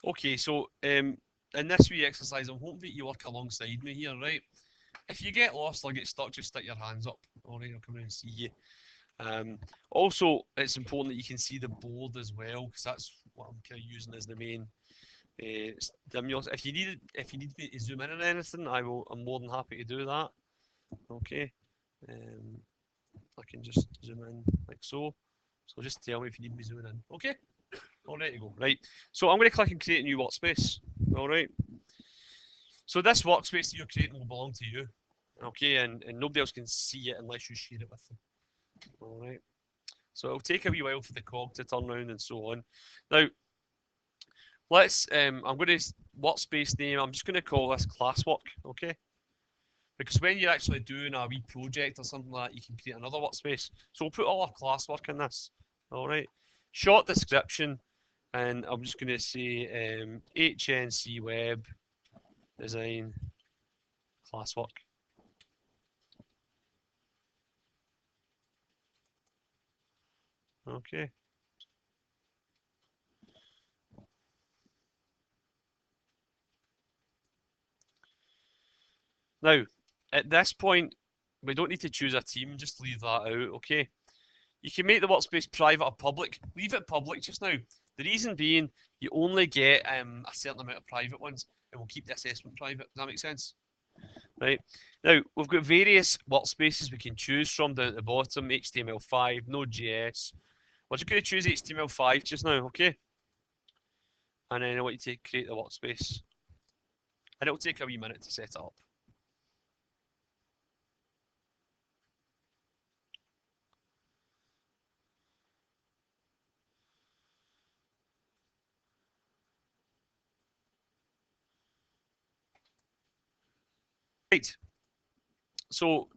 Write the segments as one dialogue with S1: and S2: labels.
S1: Okay, so in this wee exercise, I'm hoping that you work alongside me here, right? If you get lost or get stuck, just stick your hands up. All right, I'll come in and see you. Also, it's important that you can see the board as well, because that's what I'm kind of using as the main stimulus. If you need me to zoom in on anything, I'm more than happy to do that. Okay. Um, I can just zoom in like so. So just tell me if you need me zooming in. Okay. All right to go. Right. So I'm going to click and create a new workspace. All right. So this workspace that you're creating will belong to you. Okay, and nobody else can see it unless you share it with them. All right. So it'll take a wee while for the cog to turn around and so on. Now, I'm going to workspace name. I'm just going to call this classwork. Okay. Because when you're actually doing a wee project or something like that, you can create another workspace. So we'll put all our classwork in this. All right. Short description, and I'm just going to say HNC Web Design classwork. Okay. Now, at this point, we don't need to choose a team, just leave that out, okay? You can make the workspace private or public. Leave it public just now. The reason being, you only get a certain amount of private ones, and we'll keep the assessment private. Does that make sense? Right. Now, we've got various workspaces we can choose from down at the bottom, HTML5, Node.js. We're just going to choose HTML5 just now, okay? And then I want you to create the workspace. And it'll take a wee minute to set it up. Right. So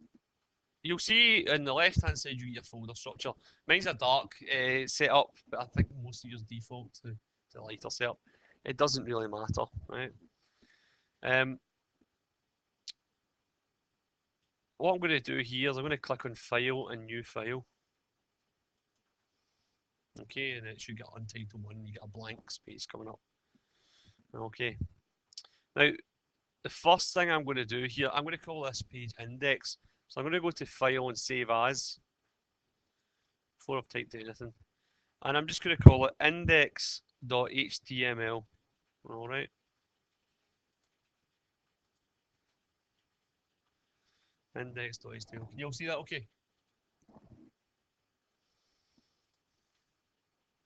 S1: you'll see in the left hand side you get your folder structure. Mine's a dark setup, but I think most of yours default to lighter setup. It doesn't really matter, right? Um, what I'm going to do here is I'm going to click on File and New File. Okay, and it should get Untitled 1. You get a blank space coming up. Okay. Now, the first thing I'm going to do here, I'm going to call this page index. So I'm going to go to File and Save As before I've typed anything. And I'm just going to call it index.html. All right. Index.html. Can you all see that? Okay.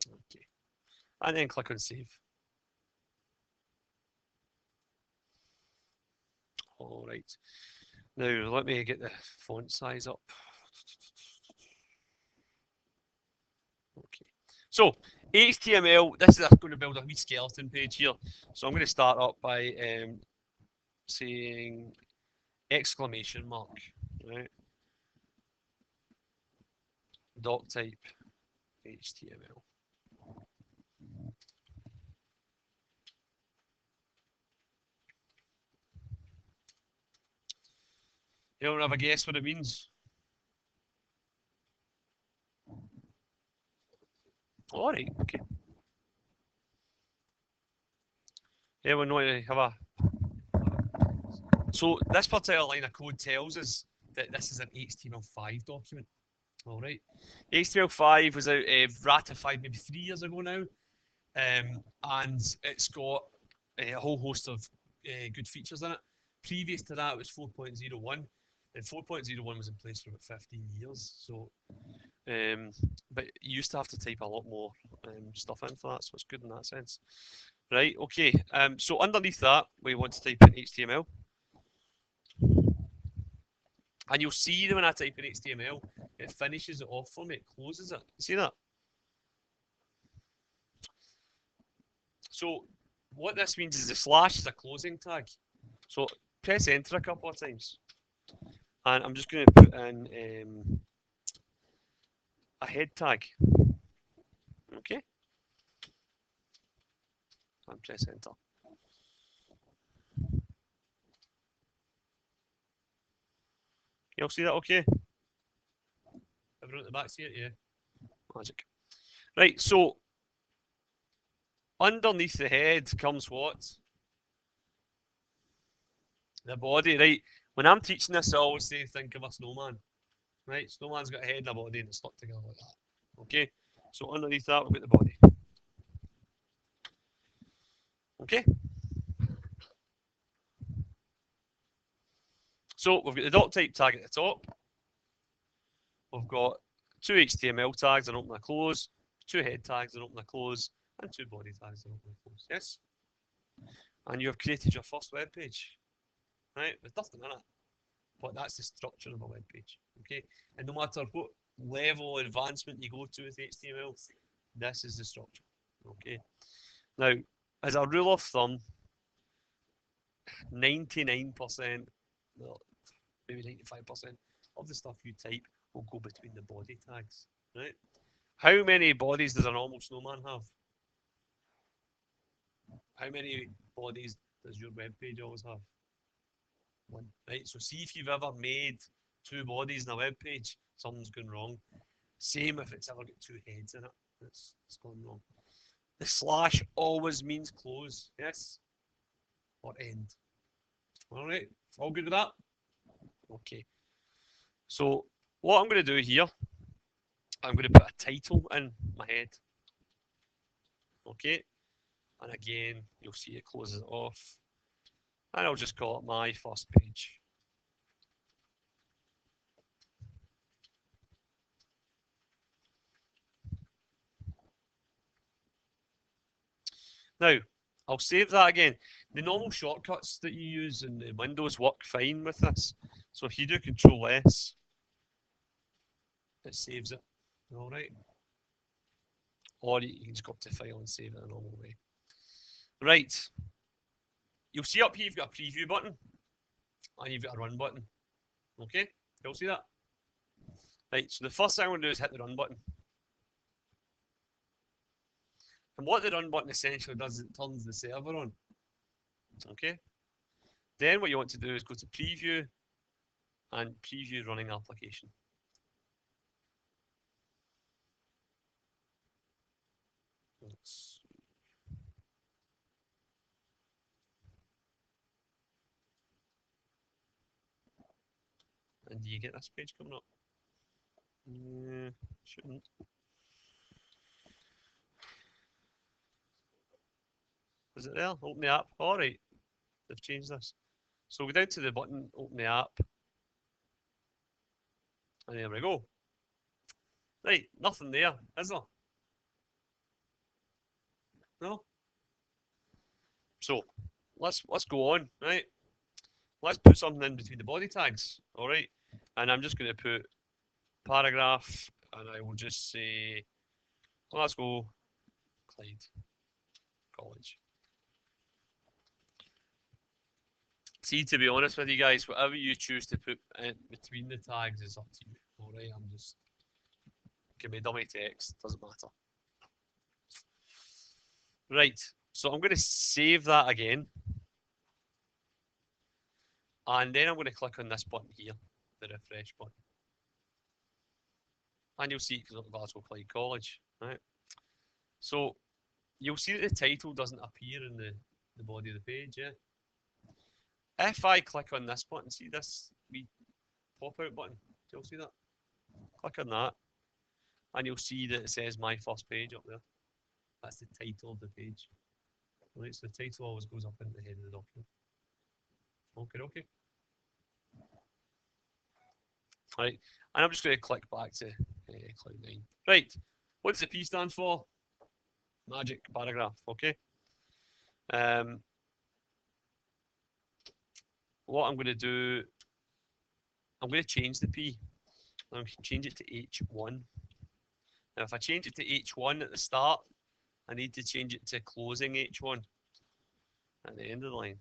S1: Okay. And then click on Save. All right. Now let me get the font size up. Okay. So HTML, this is going to build a wee skeleton page here. So I'm going to start up by saying exclamation mark, right? Doc type HTML. You don't have a guess what it means? All right, okay. Anyone want to have a? So this particular line of code tells us that this is an HTML5 document. All right, HTML5 was out ratified maybe 3 years ago now, and it's got a whole host of good features in it. Previous to that, it was 4.01, and 4.01 was in place for about 15 years. So, but you used to have to type a lot more stuff in for that, so it's good in that sense. Right, okay. So underneath that, we want to type in HTML. And you'll see that when I type in HTML, it finishes it off for me, it closes it. See that? So what this means is the slash is a closing tag. So press enter a couple of times. And I'm just going to put in a head tag. Okay? And press enter. You'll see that okay? Everyone at the back see it? Yeah. Magic. Right, so Underneath the head comes what? The body, right? When I'm teaching this, I always say think of a snowman. Right? Snowman's got a head and a body and it's stuck together like that. Okay? So underneath that we've got the body. Okay? So we've got the doc type tag at the top. We've got 2 HTML tags, an open and a close, 2 head tags, an open and a close, and 2 body tags, an open and a close. Yes? And you have created your first web page. Right? There's nothing in it. But that's the structure of a web page. Okay? And no matter what level of advancement you go to with HTML, this is the structure. Okay? Now, as a rule of thumb, 99%, well, maybe 95% of the stuff you type will go between the body tags, right? How many bodies does a normal snowman have? How many bodies does your web page always have? One, right? So see if you've ever made 2 bodies in a web page, something's gone wrong. Same if it's ever got 2 heads in it, it's gone wrong. The slash always means close, yes? Or end. Alright, all good with that? Okay. So what I'm going to do here, I'm going to put a title in my head. Okay. And again, you'll see it closes it off. And I'll just call it my first page. Now, I'll save that again. The normal shortcuts that you use in the Windows work fine with this. So if you do Control S, it saves it. All right. Or you can just go up to File and save it in a normal way. Right. You'll see up here you've got a preview button and you've got a run button. Okay? You'll see that? Right, so the first thing I'm going to do is hit the run button. And what the run button essentially does is it turns the server on. Okay? Then what you want to do is go to preview and preview running application. And do you get this page coming up? Yeah, shouldn't. Is it there? Open the app. Alright, they've changed this. So go down to the button, open the app. And there we go. Right, nothing there, is there? No? So let's go on, right? Let's put something in between the body tags, alright? And I'm just going to put paragraph, and I will just say, well, let's go Clyde College. See, to be honest with you guys, whatever you choose to put in between the tags is up to you. Alright, I'm just, give me dummy text, doesn't matter. Right, so I'm going to save that again. And then I'm going to click on this button here, the refresh button. And you'll see it because of Glasgow Clyde College, right? So you'll see that the title doesn't appear in the body of the page, yeah? If I click on this button, see this wee pop-out button? You'll see that? Click on that, and you'll see that it says my first page up there. That's the title of the page. Right, so the title always goes up in the head of the document. Okay. Right, and I'm just going to click back to Cloud9. Right, what does the P stand for? Magic paragraph, okay? What I'm going to do, I'm going to change the P. I'm going to change it to H1. Now, if I change it to H1 at the start, I need to change it to closing H1 at the end of the line.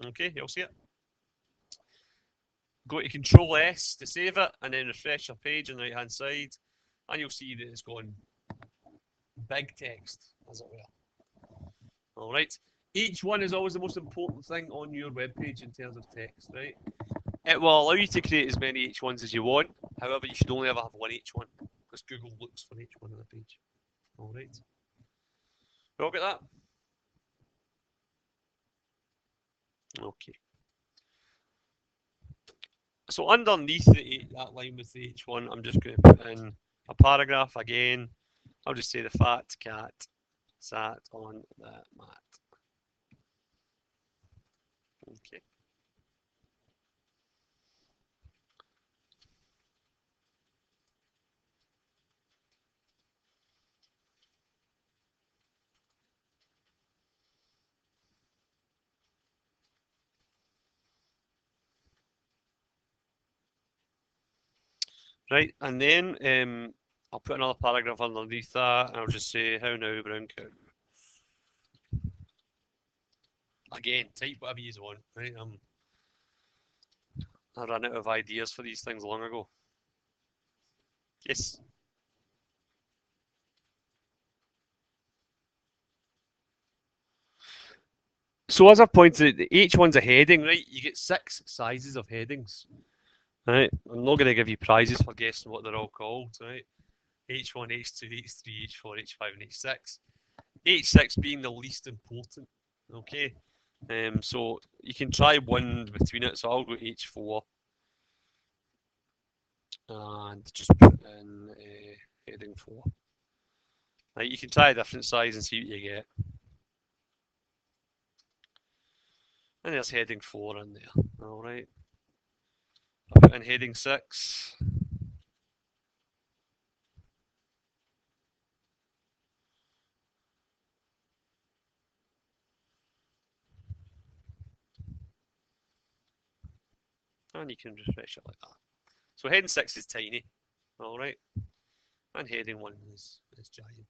S1: Okay, you'll see it. Go to Control S to save it, and then refresh your page on the right hand side, and you'll see that it's gone big text, as it were. Alright, Each one is always the most important thing on your webpage in terms of text, right? It will allow you to create as many H1s as you want. However, you should only ever have one H1 because Google looks for H1 on the page. All right. We all get that? Okay. So underneath that line with the H1, I'm just going to put in a paragraph again. I'll just say the fat cat sat on the mat. Okay. Right, and then I'll put another paragraph underneath that, and I'll just say, how now, brown cow. Again, type whatever you want, right? I ran out of ideas for these things long ago. Yes. So as I pointed out, each one's a heading, right? You get 6 sizes of headings. Right. I'm not going to give you prizes for guessing what they're all called, right? H1, H2, H3, H4, H5, and H6. H6 being the least important. Okay. So you can try one between it. So I'll go H4 and just put in heading 4. Right, you can try a different size and see what you get. And there's heading 4 in there. All right. I'll put in heading 6. And you can refresh it like that. So heading 6 is tiny. All right. And heading 1 is giant.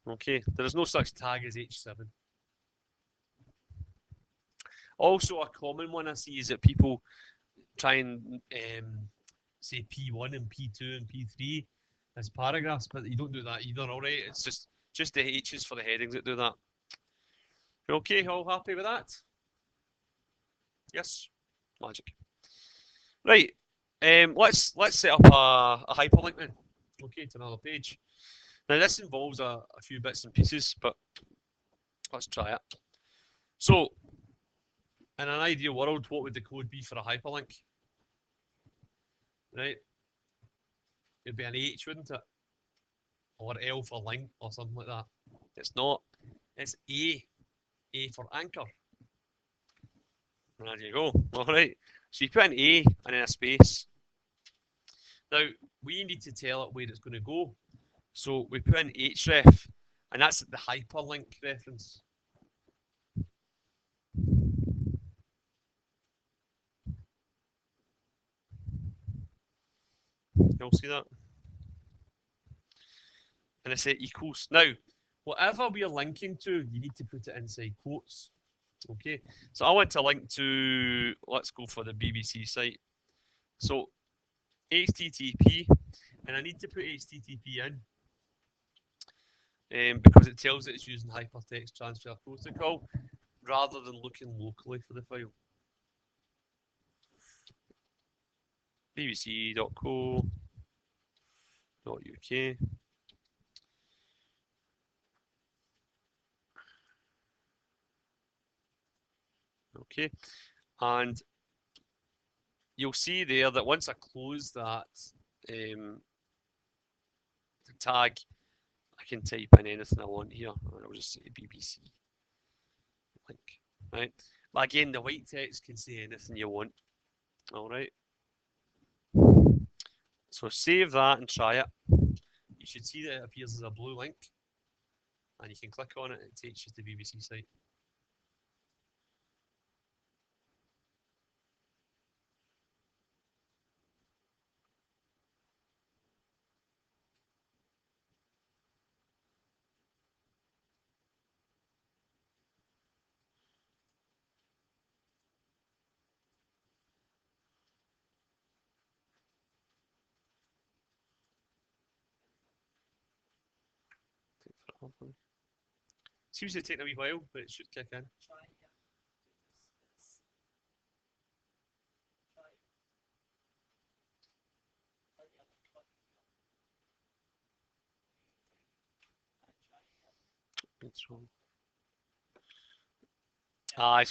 S1: Okay, there is no such tag as H7. Also, a common one I see is that people try and say P1 and P2 and P3 as paragraphs, but you don't do that either, all right? It's just the H's for the headings that do that. Okay, all happy with that? Yes, magic. Right, let's set up a hyperlink then. Okay, to another page. Now this involves a few bits and pieces, but let's try it. So, in an ideal world, what would the code be for a hyperlink? Right, it'd be an H, wouldn't it? Or L for link or something like that. It's not. It's A for anchor. There you go. All right. So you put an A and then a space. Now we need to tell it where it's going to go. So we put in href, and that's the hyperlink reference. You'll see that. And I say equals. Now, whatever we are linking to, you need to put it inside quotes. Okay. So I want to link to, let's go for the BBC site. So HTTP, and I need to put HTTP in because it tells it it's using Hypertext Transfer Protocol rather than looking locally for the file. bbc.co.uk. Okay, and you'll see there that once I close that tag, I can type in anything I want here, and I'll just say BBC link, right? But again, the white text can say anything you want. All right. So save that and try it. You should see that it appears as a blue link, and you can click on it, and it takes you to the BBC site. Seems to take a wee while, but it should kick in. It's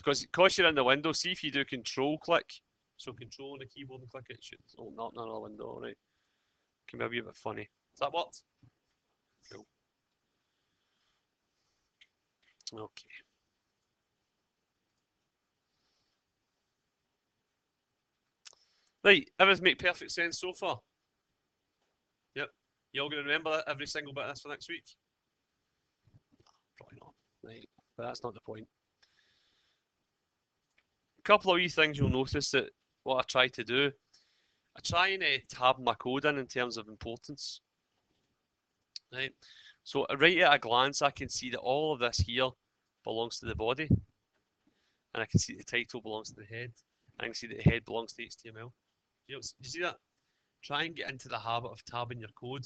S1: because you're in the window. See if you do control click. So control on the keyboard and click it should open up another window, alright. Can be a wee bit funny. Does that work? Cool. Okay. Right, everything make perfect sense so far? Yep. You all going to remember every single bit of this for next week? Probably not. Right, but that's not the point. A couple of wee things you'll notice that what I try to do, I try and tab my code in terms of importance. Right. So right at a glance, I can see that all of this here belongs to the body, and I can see the title belongs to the head, and I can see that the head belongs to HTML. You see that? Try and get into the habit of tabbing your code.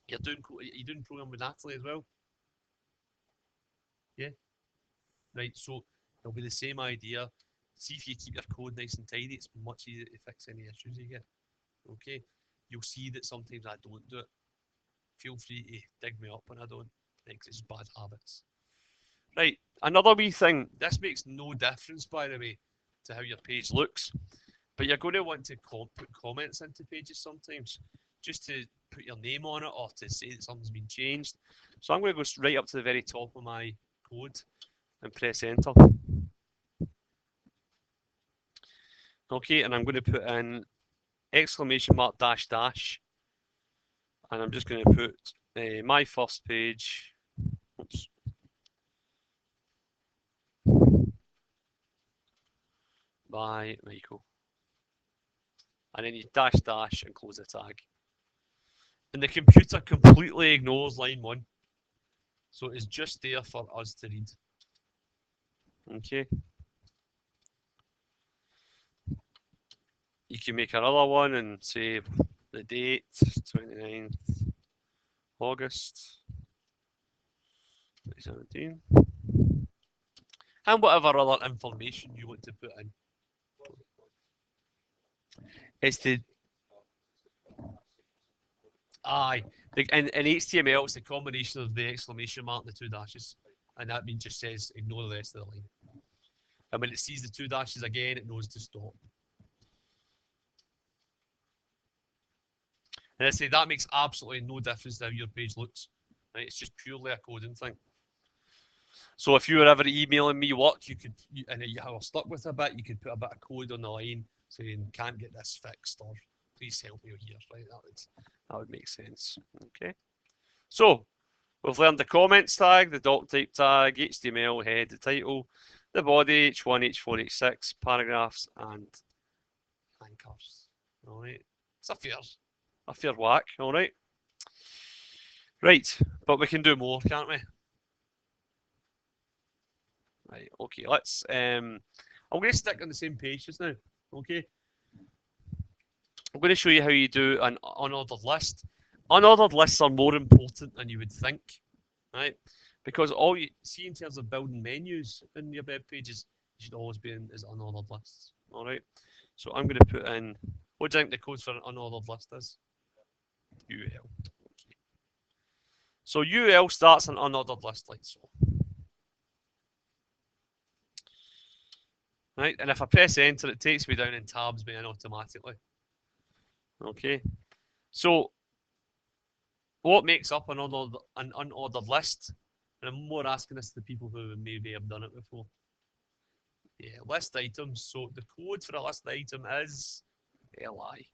S1: You're doing programming with Natalie as well? Yeah? Right, so it'll be the same idea. See if you keep your code nice and tidy, it's much easier to fix any issues you get. Okay? You'll see that sometimes I don't do it. Feel free to dig me up when I don't, because it's bad habits. Right, another wee thing. This makes no difference, by the way, to how your page looks. But you're going to want to put comments into pages sometimes, just to put your name on it or to say that something's been changed. So I'm going to go right up to the very top of my code and press enter. Okay, and I'm going to put in exclamation mark dash dash, and I'm just going to put my first page. Oops. By Michael. And then you dash dash and close the tag. And the computer completely ignores line 1. So it's just there for us to read. Okay. You can make another one and say the date, 29th August 2017. And whatever other information you want to put in. It's the aye. In HTML, it's the combination of the exclamation mark and the 2 dashes. And that means just says ignore the rest of the line. And when it sees the 2 dashes again, it knows to stop. And I say that makes absolutely no difference to how your page looks. Right? It's just purely a coding thing. So if you were ever emailing me work, and you were stuck with a bit, you could put a bit of code on the line saying can't get this fixed or please help me here. Right? That would make sense. Okay. So we've learned the comments tag, the doc type tag, HTML head, the title, the body, H1, H4, H6, paragraphs, and anchors. All right. It's a fair whack. All right. Right, but we can do more, can't we? Right. Okay. Let's. I'm going to stick on the same page just now. Okay. I'm going to show you how you do an unordered list. Unordered lists are more important than you would think, right? Because all you see in terms of building menus in your web pages, you should always be in as unordered lists. All right. So I'm going to put in. What do you think the code for an unordered list is? UL. Okay. So UL starts an unordered list like so. Right, and if I press enter, it takes me down and tabs me in automatically. Okay. So what makes up an unordered list? And I'm more asking this to people who maybe have done it before. Yeah, list items. So the code for a list item is li.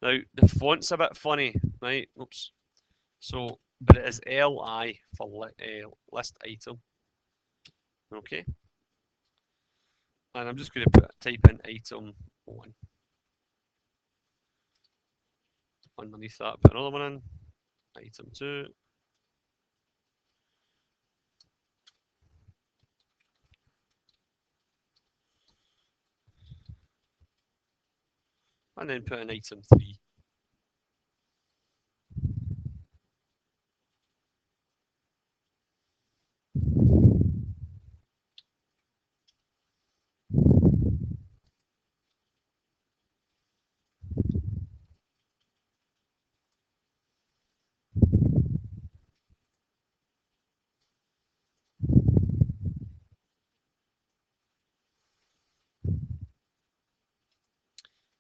S1: Now the font's a bit funny, right? Oops. So, but it is li for list item. Okay. And I'm just going to type in item 1. Underneath that, put another one in. Item 2. And then put in item 3.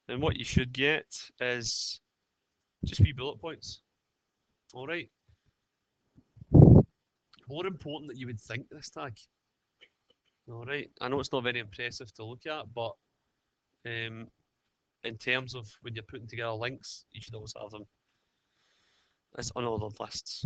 S1: And what you should get is just wee bullet points. All right. More important than you would think, this tag. All right. I know it's not very impressive to look at, but in terms of when you're putting together links, you should always have them as unordered lists.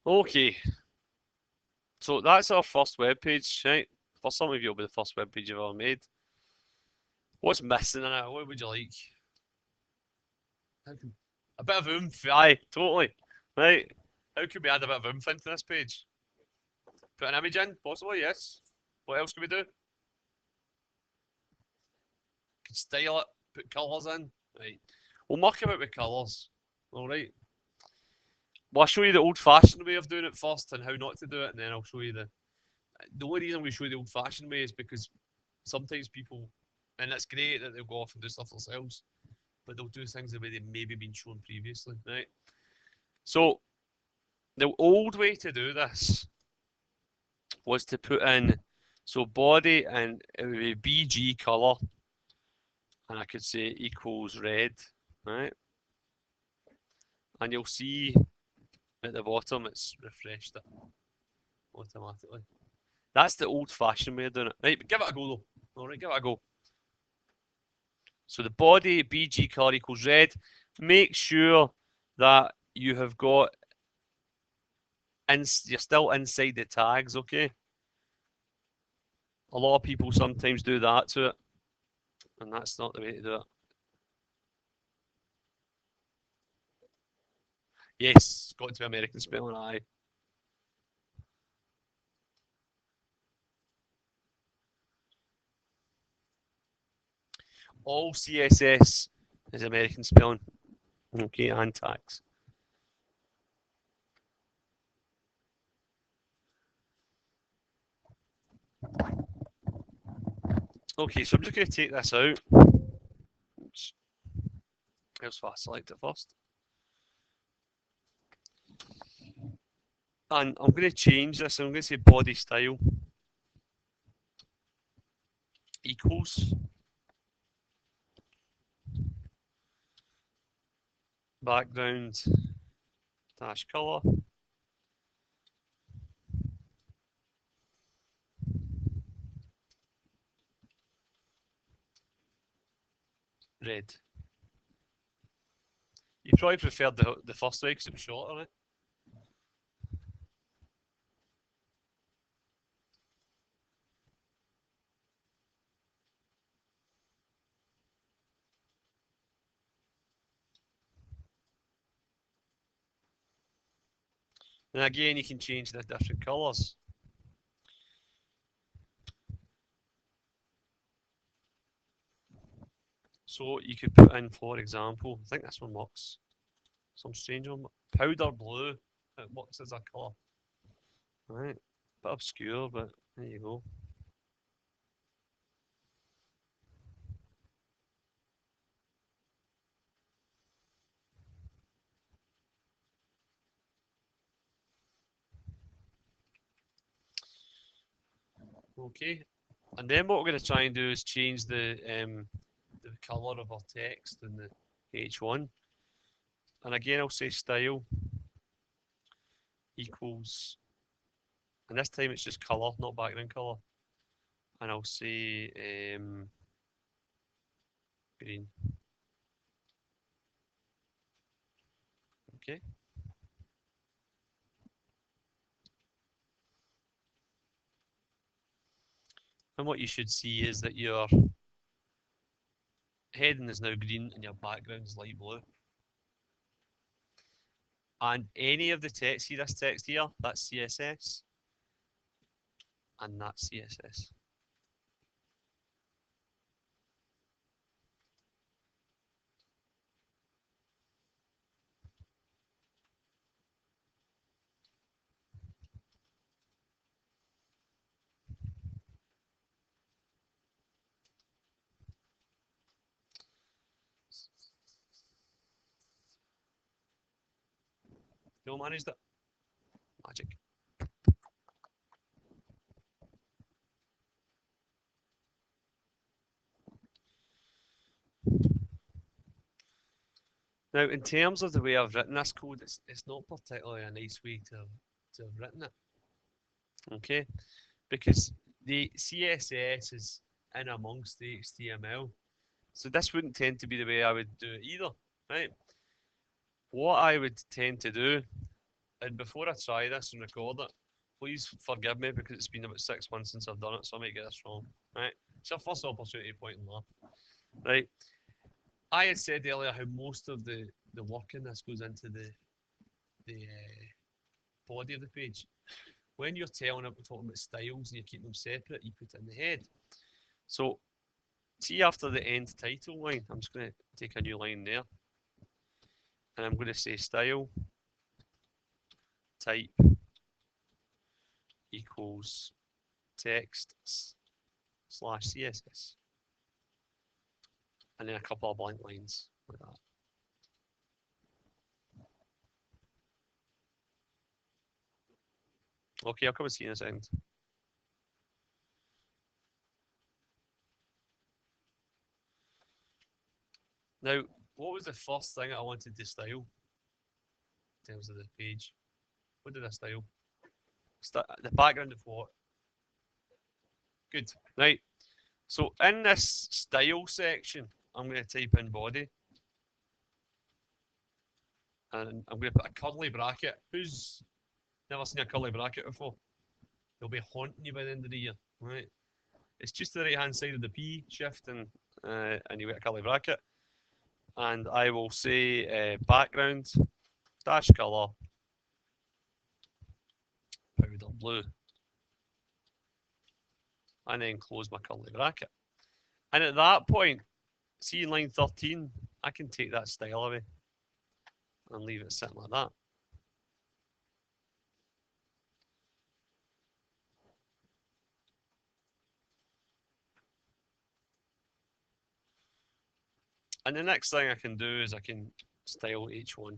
S1: Okay, so that's our first web page, right? For some of you, it'll be the first web page you've ever made. What's missing in it? What would you like? A bit of oomph, aye, totally. Right. How could we add a bit of oomph into this page? Put an image in, possibly, yes. What else could we do? Could style it, put colours in. Right. We'll muck about with colours. Alright. Well, I'll show you the old-fashioned way of doing it first and how not to do it, and then I'll show you the only reason we show you the old-fashioned way is because sometimes people, and it's great that they'll go off and do stuff themselves, but they'll do things the way they've maybe been shown previously, right? So the old way to do this was to put in, so body, and it would be BG color, and I could say equals red, right? And you'll see at the bottom it's refreshed it automatically. That's the old-fashioned way of doing it. Right, but give it a go though. All right, give it a go. So the body BG color equals red. Make sure that you have got you're still inside the tags, okay? A lot of people sometimes do that to it, and that's not the way to do it. Yes, got to American spelling, aye. All CSS is American spelling, okay, and tags. Okay, so I'm just going to take this out. Oops. Else if I select it first. And I'm going to change this. I'm going to say body style equals background dash color red. You probably preferred the first way because it was shorter, right? And again, you can change the different colours. So you could put in, for example, I think this one works. Some strange one. Powder blue. It works as a colour. Right. Bit obscure, but there you go. Okay. And then what we're going to try and do is change the colour of our text in the H1. And again, I'll say style equals, and this time it's just colour, not background colour. And I'll say green. Okay. And what you should see is that your heading is now green and your background is light blue. And any of the text, see this text here, that's CSS, and that's CSS. You all managed it? Magic. Now, in terms of the way I've written this code, it's not particularly a nice way to have written it. Okay, because the CSS is in amongst the HTML. So this wouldn't tend to be the way I would do it either, right? What I would tend to do, and before I try this and record it, please forgive me because it's been about 6 months since I've done it, so I might get this wrong, right? It's your first opportunity to point and laugh, right? I had said earlier how most of the work in this goes into the body of the page. When you're talking about styles and you keep them separate, you put it in the head. So see after the end title line, I'm just going to take a new line there. And I'm going to say style type equals text / CSS. And then a couple of blank lines like that. Okay, I'll come and see you in a second. Now, what was the first thing I wanted to style in terms of the page? What did I style? The background of what? Good, right. So in this style section, I'm going to type in body. And I'm going to put a curly bracket. Who's never seen a curly bracket before? They'll be haunting you by the end of the year, right? It's just the right-hand side of the P, shift, and you get a curly bracket. And I will say background dash color powder blue, and then close my curly bracket. And at that point, see in line 13, I can take that style away and leave it sitting like that. And the next thing I can do is I can style H1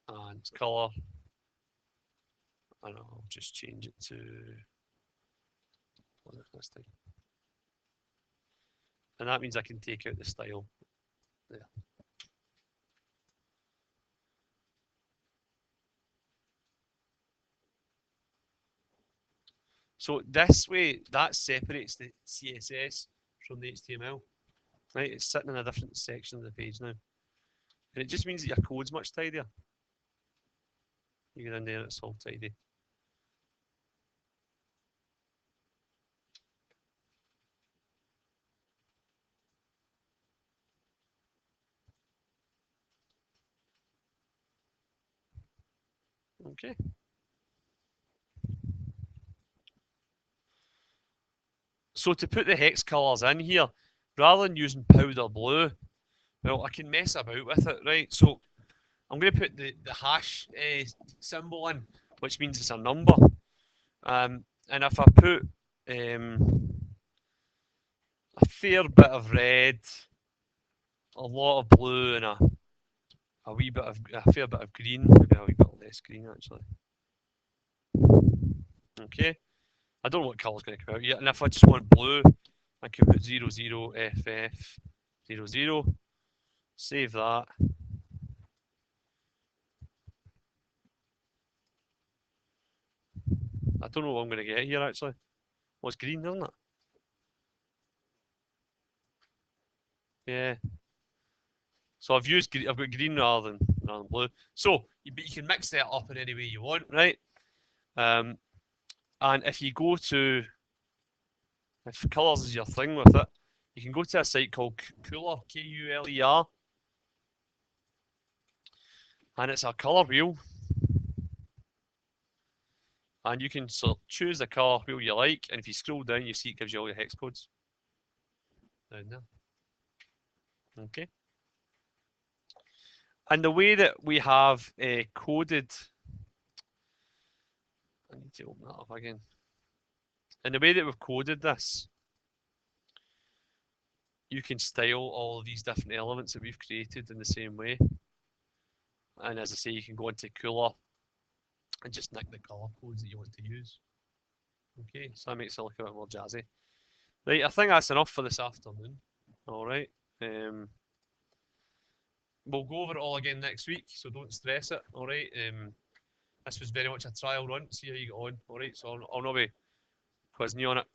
S1: and color, and I'll just change it to what is this thing? And that means I can take out the style there. So this way, that separates the CSS from the HTML. Right, it's sitting in a different section of the page now. And it just means that your code's much tidier. You get in there, it's all tidy. Okay. So to put the hex colors in here, rather than using powder blue, well, I can mess about with it, right? So I'm going to put the hash symbol in, which means it's a number. And if I put a fair bit of red, a lot of blue, and a fair bit of green, maybe a wee bit less green actually. Okay, I don't know what colour's going to come out yet, and if I just want blue, I can put 00FF00, save that. I don't know what I'm going to get here actually. Well, it's green, isn't it? Yeah. So I've got green rather than blue. So, but you can mix that up in any way you want, right? And if you go to, if colours is your thing with it, you can go to a site called Kuler, Kuler, and it's a colour wheel. And you can sort of choose the colour wheel you like, and if you scroll down, you see it gives you all your hex codes down there. Okay. And the way that we have coded, I need to open that up again. And the way that we've coded this, you can style all of these different elements that we've created in the same way. And as I say, you can go into Kuler and just nick the colour codes that you want to use. Okay, so that makes it look a bit more jazzy. Right, I think that's enough for this afternoon. Alright. We'll go over it all again next week, so don't stress it. Alright. This was very much a trial run, see how you get on. Alright, so I'll not be quizzing you on it.